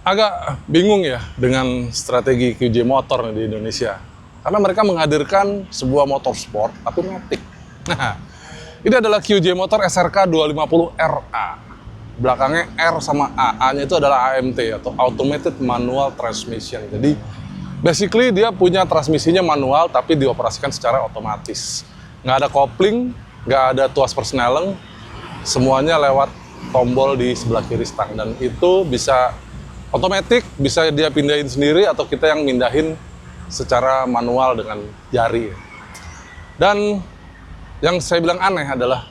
Agak bingung ya dengan strategi QJ Motor di Indonesia. Karena mereka menghadirkan sebuah motor sport tapi matic. Nah, ini adalah QJ Motor SRK 250 RA. Belakangnya R sama A. A-nya itu adalah AMT atau Automated Manual Transmission. Jadi basically dia punya transmisinya manual tapi dioperasikan secara otomatis. Nggak ada kopling, nggak ada tuas persneleng, semuanya lewat tombol di sebelah kiri stang. Dan itu bisa otomatis, bisa dia pindahin sendiri atau kita yang mindahin secara manual dengan jari. Dan yang saya bilang aneh adalah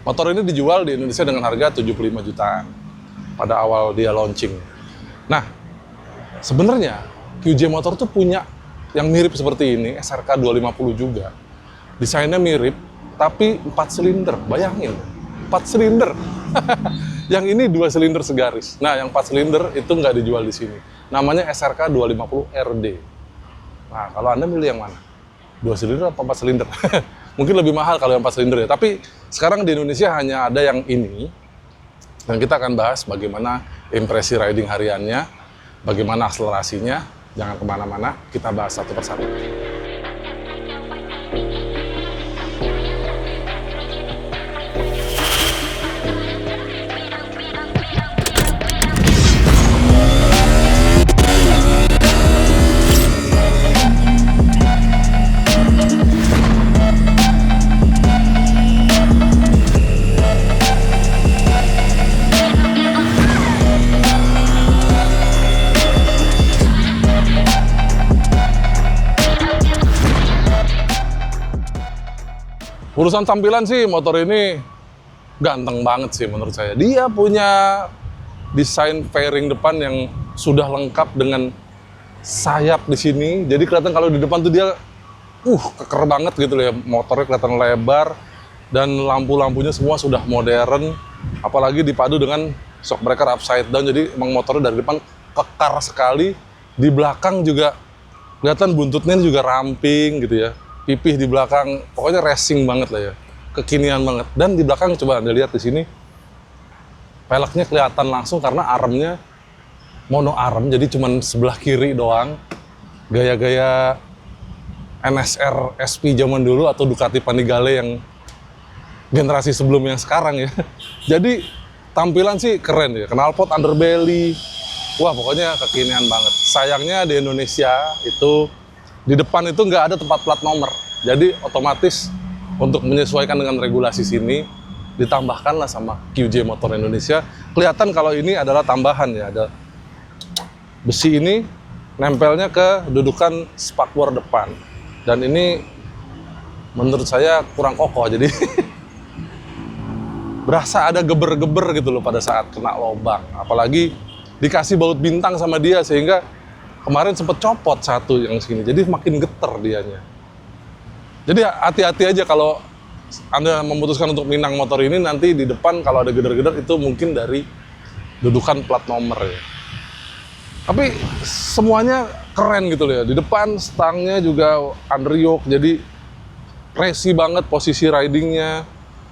motor ini dijual di Indonesia dengan harga 75 jutaan pada awal dia launching. Nah, sebenarnya QJ Motor tuh punya yang mirip seperti ini, SRK 250 juga. Desainnya mirip, tapi 4 silinder, bayangin, 4 silinder. Yang ini 2 silinder segaris. Nah, yang 4 silinder itu nggak dijual di sini. Namanya SRK 250 RD. Nah, kalau Anda milih yang mana? 2 silinder atau 4 silinder? Mungkin lebih mahal kalau yang 4 silinder ya. Tapi sekarang di Indonesia hanya ada yang ini. Dan kita akan bahas bagaimana impresi riding hariannya, bagaimana akselerasinya. Jangan kemana-mana, kita bahas satu persatu. Urusan tampilan sih motor ini ganteng banget sih menurut saya. Dia punya desain fairing depan yang sudah lengkap dengan sayap di sini. Jadi kelihatan kalau di depan tuh dia keker banget gitu loh ya. Motornya kelihatan lebar dan lampu-lampunya semua sudah modern. Apalagi dipadu dengan shock breaker upside down. Jadi emang motornya dari depan kekar sekali. Di belakang juga kelihatan buntutnya juga ramping gitu ya. Pipih di belakang, pokoknya racing banget lah ya, kekinian banget. Dan di belakang coba Anda lihat di sini, peleknya kelihatan langsung karena armnya mono arm, jadi cuma sebelah kiri doang. Gaya-gaya NSR SP zaman dulu atau Ducati Panigale yang generasi sebelum yang sekarang ya. Jadi tampilan sih keren ya, knalpot underbelly, wah pokoknya kekinian banget. Sayangnya di Indonesia itu di depan itu nggak ada tempat plat nomor, jadi otomatis untuk menyesuaikan dengan regulasi sini ditambahkanlah sama QJ Motor Indonesia. Kelihatan kalau ini adalah tambahan ya, ada besi ini nempelnya ke dudukan spakbor depan, dan ini menurut saya kurang kokoh, jadi berasa ada geber-geber gitu loh pada saat kena lubang. Apalagi dikasih baut bintang sama dia sehingga kemarin sempat copot satu yang segini, jadi makin geter dianya. Jadi hati-hati aja kalau Anda memutuskan untuk minang motor ini, nanti di depan kalau ada geder-geder itu mungkin dari dudukan plat nomor ya. Tapi semuanya keren gitu loh ya. Di depan stangnya juga underyoke, jadi racing banget posisi ridingnya.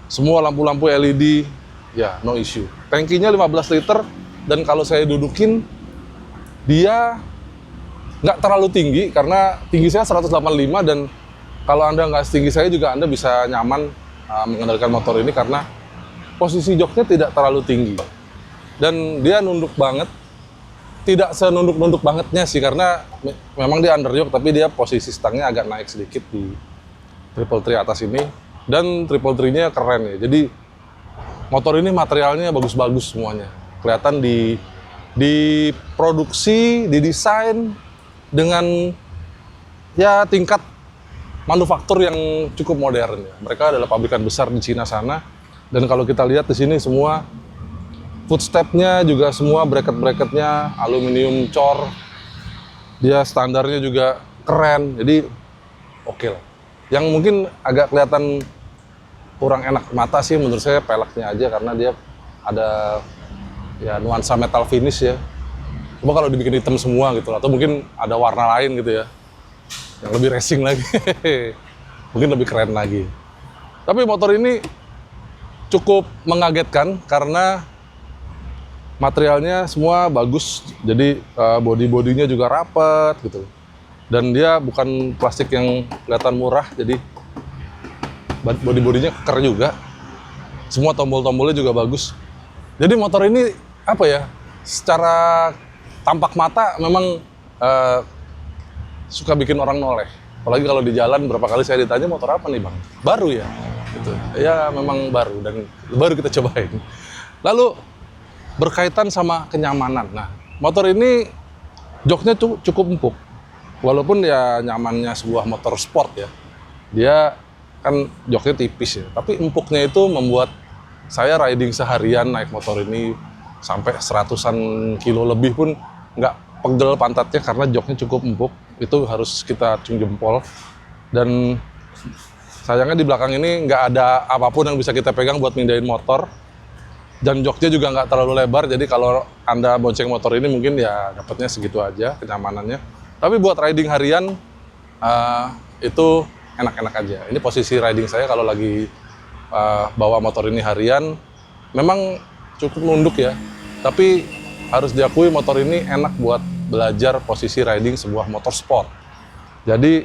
Semua lampu-lampu LED, ya no issue. Tangkinya 15 liter, dan kalau saya dudukin, dia nggak terlalu tinggi karena tinggi saya 185, dan kalau Anda nggak setinggi saya juga Anda bisa nyaman mengendalikan motor ini karena posisi joknya tidak terlalu tinggi dan dia nunduk banget, tidak senunduk-nunduk bangetnya sih karena memang dia underyoke, tapi dia posisi stangnya agak naik sedikit di triple three atas ini, dan triple three-nya keren ya. Jadi motor ini materialnya bagus-bagus semuanya, kelihatan di produksi, didesain dengan ya tingkat manufaktur yang cukup modern ya. Mereka adalah pabrikan besar di Cina sana, dan kalau kita lihat di sini semua footstep-nya juga semua bracket-bracketnya aluminium cor. Dia standarnya juga keren, jadi oke lah. Yang mungkin agak kelihatan kurang enak mata sih menurut saya peleknya aja, karena dia ada ya nuansa metal finish ya. Coba kalau dibikin hitam semua gitu, atau mungkin ada warna lain gitu ya, yang lebih racing lagi, mungkin lebih keren lagi. Tapi motor ini cukup mengagetkan karena materialnya semua bagus, jadi body-bodinya juga rapet gitu. Dan dia bukan plastik yang kelihatan murah, jadi body-bodinya keker juga. Semua tombol-tombolnya juga bagus. Jadi motor ini apa ya? Secara tampak mata memang suka bikin orang noleh. Apalagi kalau di jalan berapa kali saya ditanya motor apa nih bang? Baru ya? Gitu. Ya memang baru dan baru kita cobain. Lalu berkaitan sama kenyamanan. Nah, motor ini joknya cukup empuk. Walaupun ya nyamannya sebuah motor sport ya. Dia kan joknya tipis ya. Tapi empuknya itu membuat saya riding seharian naik motor ini sampai 100-an kilo lebih pun nggak pegel pantatnya karena joknya cukup empuk. Itu harus kita acung jempol. Dan sayangnya di belakang ini nggak ada apapun yang bisa kita pegang buat mindahin motor. Dan joknya juga nggak terlalu lebar, jadi kalau Anda bonceng motor ini mungkin ya dapatnya segitu aja kenyamanannya. Tapi buat riding harian itu enak-enak aja. Ini posisi riding saya kalau lagi bawa motor ini harian, memang cukup nunduk ya. Tapi harus diakui motor ini enak buat belajar posisi riding sebuah motor sport. Jadi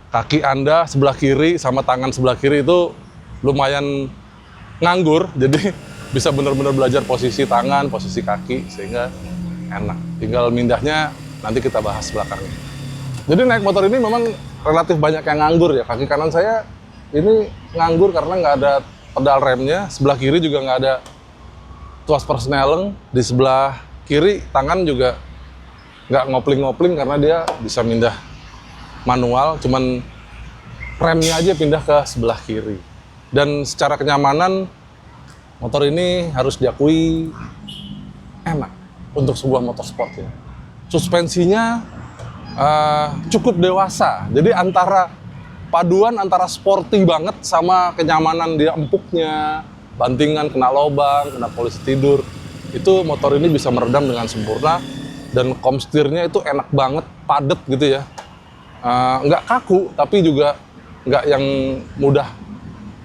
kaki Anda sebelah kiri sama tangan sebelah kiri itu lumayan nganggur, jadi bisa benar-benar belajar posisi tangan, posisi kaki, sehingga enak. Tinggal mindahnya nanti kita bahas belakangnya. Jadi naik motor ini memang relatif banyak yang nganggur ya. Kaki kanan saya ini nganggur karena nggak ada pedal remnya, sebelah kiri juga nggak ada tuas persneleng, di sebelah kiri tangan juga nggak ngopling-ngopling karena dia bisa mindah manual, cuman remnya aja pindah ke sebelah kiri. Dan secara kenyamanan, motor ini harus diakui enak untuk sebuah motor sport ya. Suspensinya cukup dewasa, jadi paduan antara sporty banget sama kenyamanan dia empuknya, bantingan kena lobang, kena polisi tidur, itu motor ini bisa meredam dengan sempurna. Dan komstirnya itu enak banget, padet gitu ya. Nggak kaku, tapi juga nggak yang mudah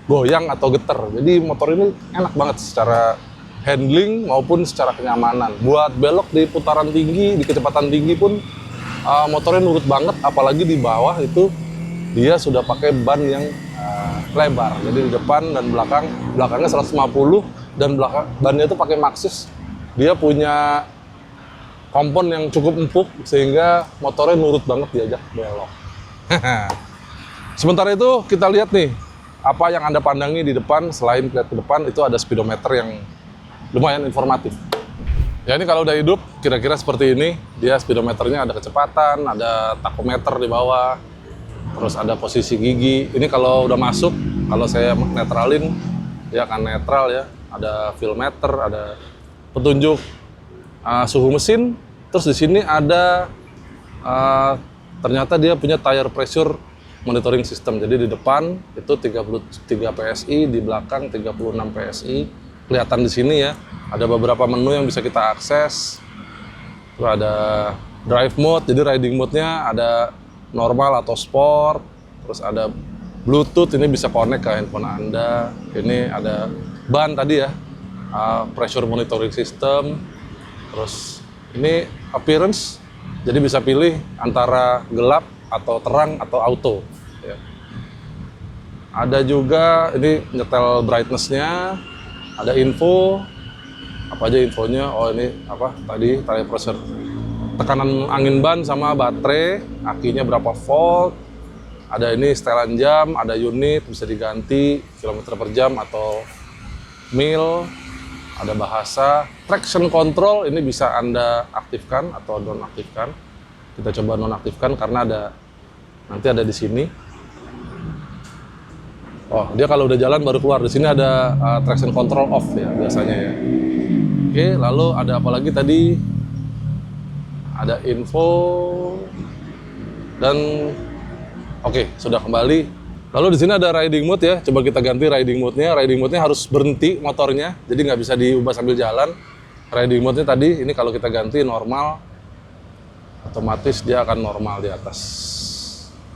goyang atau geter. Jadi motor ini enak banget secara handling maupun secara kenyamanan. Buat belok di putaran tinggi, di kecepatan tinggi pun motornya nurut banget. Apalagi di bawah itu dia sudah pakai ban yang lebar. Jadi di depan dan belakangnya 150 dan bannya itu pakai Maxxis. Dia punya kompon yang cukup empuk sehingga motornya nurut banget diajak belok. Sementara itu kita lihat nih, apa yang Anda pandangi di depan. Selain lihat ke depan, itu ada speedometer yang lumayan informatif. Ya ini kalau udah hidup, kira-kira seperti ini. Dia speedometernya ada kecepatan, ada tachometer di bawah, terus ada posisi gigi. Ini kalau udah masuk, kalau saya netralin, dia akan netral ya. Ada feel meter, ada petunjuk suhu mesin. Terus di sini ada ternyata dia punya tire pressure monitoring system. Jadi di depan itu 33 PSI, di belakang 36 PSI. Kelihatan di sini ya. Ada beberapa menu yang bisa kita akses. Terus ada drive mode, jadi riding mode-nya ada normal atau sport. Terus ada Bluetooth, ini bisa connect ke handphone Anda. Ini ada ban tadi ya, pressure monitoring system. Terus ini appearance, jadi bisa pilih antara gelap atau terang atau auto ya. Ada juga ini nyetel brightness-nya, ada info apa aja infonya. Oh ini apa tadi tire pressure, tekanan angin ban sama baterai, akinya berapa volt. Ada ini setelan jam, ada unit bisa diganti kilometer per jam atau mil. Ada bahasa, traction control ini bisa Anda aktifkan atau nonaktifkan. Kita coba nonaktifkan karena nanti ada di sini. Oh, dia kalau udah jalan baru keluar. Di sini ada traction control off ya biasanya ya. Oke, lalu ada apa lagi tadi? Ada info dan oke, sudah kembali. Lalu di sini ada riding mode ya. Coba kita ganti riding mode-nya. Riding mode-nya harus berhenti motornya, jadi nggak bisa diubah sambil jalan. Riding mode-nya tadi, ini kalau kita ganti normal, otomatis dia akan normal di atas.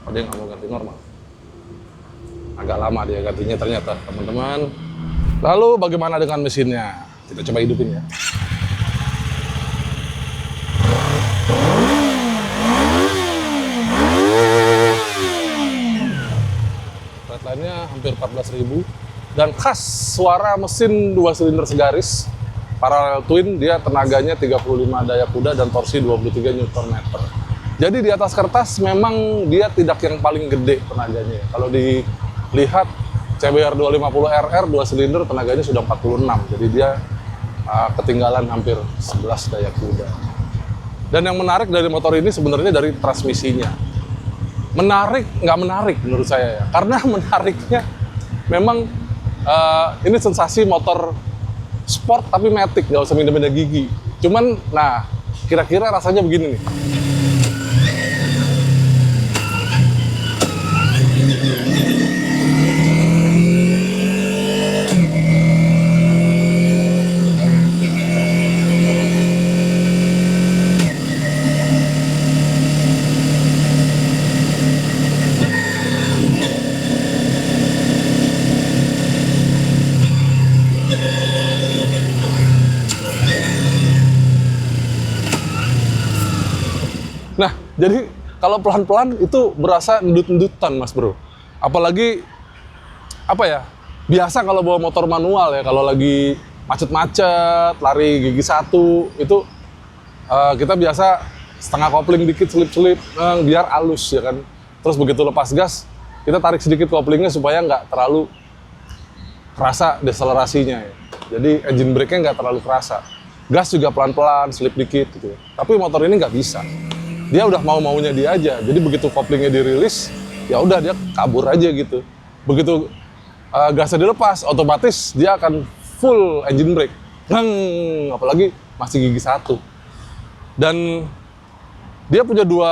Oh, dia nggak mau ganti normal. Agak lama dia gantinya ternyata, teman-teman. Lalu bagaimana dengan mesinnya? Kita coba hidupin ya. Redline-nya hampir 14.000 dan khas suara mesin 2 silinder segaris parallel twin, dia tenaganya 35 daya kuda dan torsi 23 Nm. Jadi di atas kertas memang dia tidak yang paling gede tenaganya. Kalau dilihat CBR 250 RR 2 silinder tenaganya sudah 46, jadi dia ketinggalan hampir 11 daya kuda. Dan yang menarik dari motor ini sebenarnya dari transmisinya. Menarik, nggak menarik menurut saya ya, karena menariknya memang ini sensasi motor sport tapi matic, nggak usah minda-minda gigi. Cuman, nah kira-kira rasanya begini nih. Nah, jadi kalau pelan-pelan itu berasa ndut-ndutan, Mas Bro. Apalagi, apa ya, biasa kalau bawa motor manual ya, kalau lagi macet-macet, lari gigi satu, itu kita biasa setengah kopling dikit, selip-selip, biar halus ya kan. Terus begitu lepas gas, kita tarik sedikit koplingnya supaya nggak terlalu kerasa deselerasinya ya. Jadi engine brake-nya nggak terlalu kerasa. Gas juga pelan-pelan, selip dikit gitu. Tapi motor ini nggak bisa. Dia udah mau-maunya dia aja. Jadi begitu koplingnya dirilis, ya udah dia kabur aja gitu. Begitu gasnya dilepas, otomatis dia akan full engine brake. Apalagi masih gigi satu. Dan dia punya dua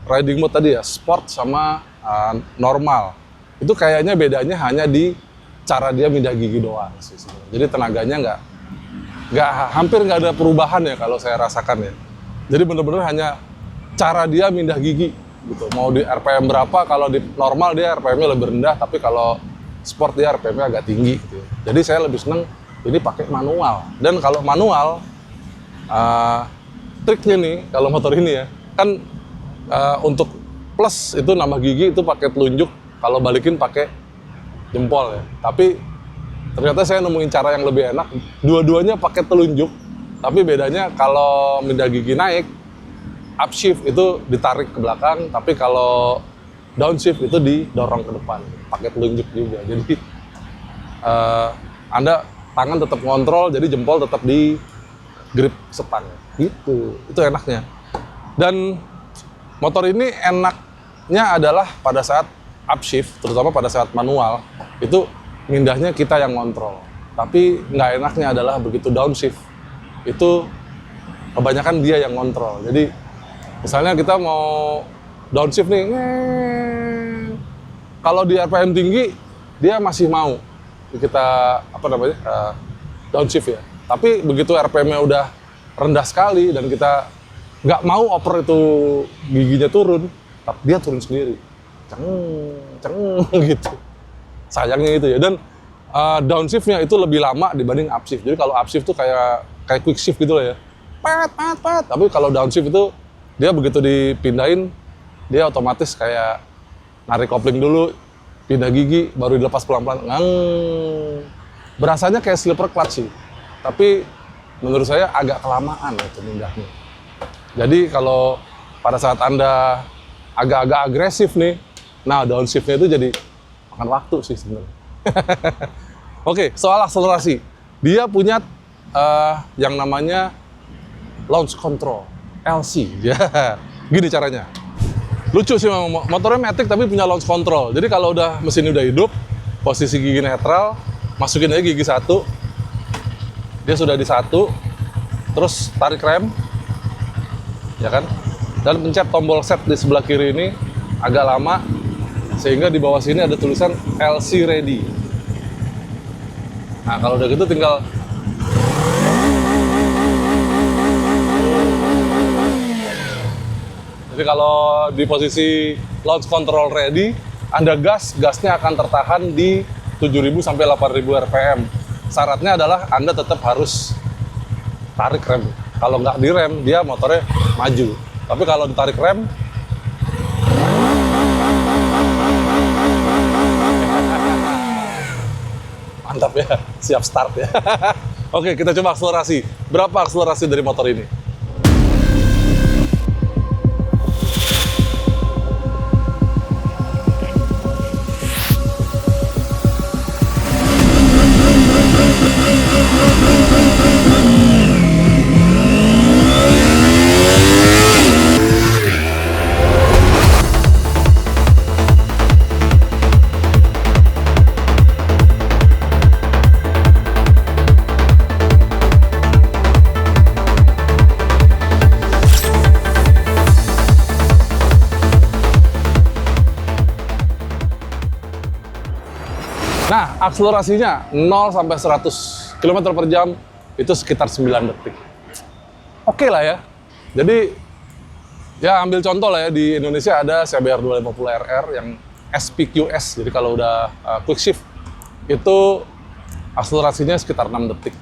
riding mode tadi ya, sport sama normal. Itu kayaknya bedanya hanya di cara dia mindah gigi doang sih sebenarnya. Jadi tenaganya hampir nggak ada perubahan ya kalau saya rasakan ya. Jadi bener-bener hanya cara dia mindah gigi gitu. Mau di RPM berapa, kalau di normal dia RPM-nya lebih rendah, tapi kalau sport dia RPM-nya agak tinggi gitu. Jadi saya lebih seneng ini pakai manual. Dan kalau manual, triknya nih kalau motor ini ya, kan untuk plus itu nambah gigi itu pakai telunjuk, kalau balikin pakai jempol ya. Tapi ternyata saya nemuin cara yang lebih enak, dua-duanya pakai telunjuk. Tapi bedanya kalau mindah gigi naik, upshift itu ditarik ke belakang, tapi kalau downshift itu didorong ke depan, pakai telunjuk juga. Jadi Anda tangan tetap ngontrol, jadi jempol tetap di grip setang. Gitu, itu enaknya. Dan motor ini enaknya adalah pada saat upshift, terutama pada saat manual, itu mindahnya kita yang ngontrol. Tapi nggak enaknya adalah begitu downshift, itu kebanyakan dia yang ngontrol. Jadi misalnya kita mau downshift nih, kalau di RPM tinggi dia masih mau kita downshift ya. Tapi begitu RPM-nya udah rendah sekali dan kita nggak mau oper itu giginya turun, tapi dia turun sendiri, ceng gitu. Sayangnya itu ya. Dan downshift-nya itu lebih lama dibanding upshift. Jadi kalau upshift tuh kayak quick shift gitu lah ya. Pat. Tapi kalau downshift itu dia begitu dipindahin, dia otomatis kayak narik kopling dulu, pindah gigi, baru dilepas pelan-pelan. Berasanya kayak slipper clutch sih. Tapi menurut saya agak kelamaan itu mindahnya. Jadi kalau pada saat Anda agak-agak agresif nih, nah downshift-nya itu jadi makan waktu sih sebenarnya. Oke, soal akselerasi. Dia punya yang namanya launch control, LC. Ya, gini caranya. Lucu sih memang, motornya matic tapi punya launch control. Jadi kalau mesin udah hidup, posisi gigi netral, masukin aja gigi satu, dia sudah di satu, terus tarik rem, ya kan? Dan pencet tombol set di sebelah kiri ini agak lama, sehingga di bawah sini ada tulisan LC ready. Nah kalau udah gitu tinggal jadi kalau di posisi launch control ready, Anda gasnya akan tertahan di 7.000 sampai 8.000 RPM syaratnya adalah Anda tetap harus tarik rem. Kalau nggak direm, dia motornya maju. Tapi kalau ditarik rem, mantap ya, siap start ya. Oke, kita coba akselerasi. Berapa akselerasi dari motor ini? Nah, akselerasinya 0 sampai 100 km per jam itu sekitar 9 detik. Oke lah ya. Jadi, ya ambil contoh lah ya, di Indonesia ada CBR 250RR yang SPQS. Jadi kalau udah quick shift, itu akselerasinya sekitar 6 detik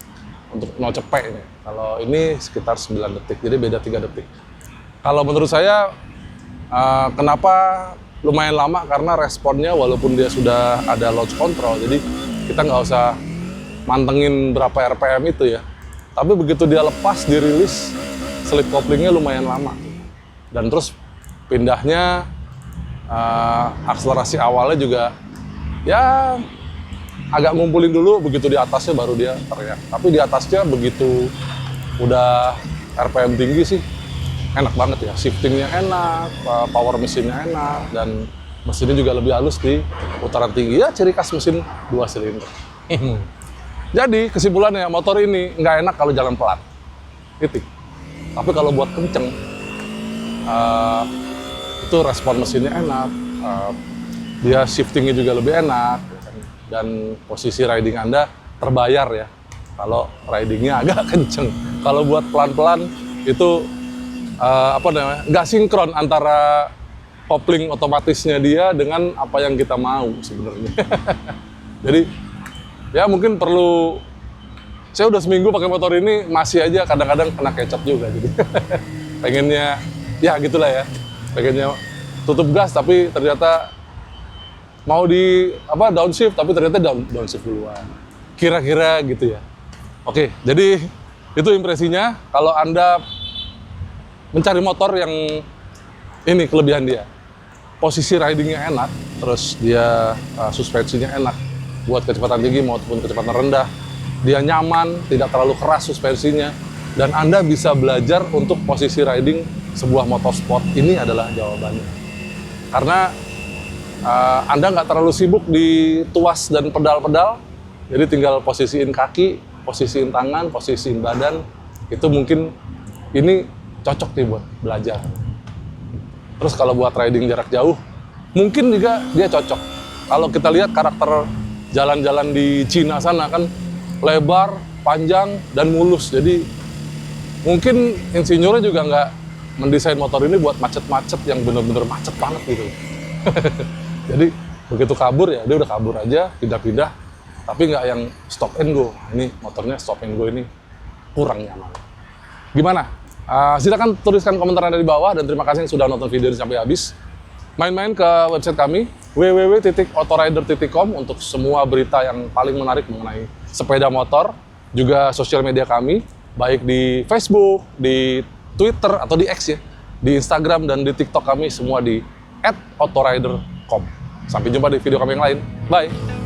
untuk 0 cepek ini. Kalau ini sekitar 9 detik, jadi beda 3 detik. Kalau menurut saya, kenapa lumayan lama, karena responnya walaupun dia sudah ada launch control, jadi kita nggak usah mantengin berapa RPM itu ya. Tapi begitu dia lepas, dirilis, slip couplingnya lumayan lama. Dan terus pindahnya, akselerasi awalnya juga ya agak ngumpulin dulu, begitu di atasnya baru dia teriak. Tapi di atasnya begitu udah RPM tinggi sih, enak banget ya, shiftingnya enak, power mesinnya enak, dan mesinnya juga lebih halus di putaran tinggi. Ya ciri khas mesin 2 silinder. Jadi kesimpulannya, motor ini nggak enak kalau jalan pelan, titik. Tapi kalau buat kenceng, itu respon mesinnya enak, dia shiftingnya juga lebih enak, dan posisi riding Anda terbayar ya, kalau ridingnya agak kenceng. Kalau buat pelan-pelan itu nggak sinkron antara kopling otomatisnya dia dengan apa yang kita mau sebenarnya. Jadi ya mungkin perlu, saya udah seminggu pakai motor ini masih aja kadang-kadang kena kecap juga, jadi pengennya ya gitulah ya, pengennya tutup gas tapi ternyata mau di downshift tapi ternyata downshift duluan, kira-kira gitu ya. Oke, jadi itu impresinya. Kalau Anda mencari motor yang ini kelebihan dia, posisi ridingnya enak, terus dia suspensinya enak buat kecepatan tinggi maupun kecepatan rendah, dia nyaman, tidak terlalu keras suspensinya, dan Anda bisa belajar untuk posisi riding sebuah motorsport, ini adalah jawabannya. Karena Anda nggak terlalu sibuk di tuas dan pedal-pedal, jadi tinggal posisiin kaki, posisiin tangan, posisiin badan, itu mungkin ini cocok nih buat belajar. Terus kalau buat riding jarak jauh, mungkin juga dia cocok. Kalau kita lihat karakter jalan-jalan di Cina sana kan lebar, panjang, dan mulus. Jadi mungkin insinyurnya juga nggak mendesain motor ini buat macet-macet yang bener-bener macet banget gitu. Jadi begitu kabur ya dia udah kabur aja, pindah-pindah, tapi nggak yang stop and go. Ini motornya stop and go ini kurang nyaman. Gimana? Silakan tuliskan komentar Anda di bawah, dan terima kasih yang sudah nonton video ini sampai habis. Main-main ke website kami www.autorider.com untuk semua berita yang paling menarik mengenai sepeda motor, juga sosial media kami baik di Facebook, di Twitter atau di X ya, di Instagram dan di TikTok kami semua di @autorider.com. Sampai jumpa di video kami yang lain. Bye.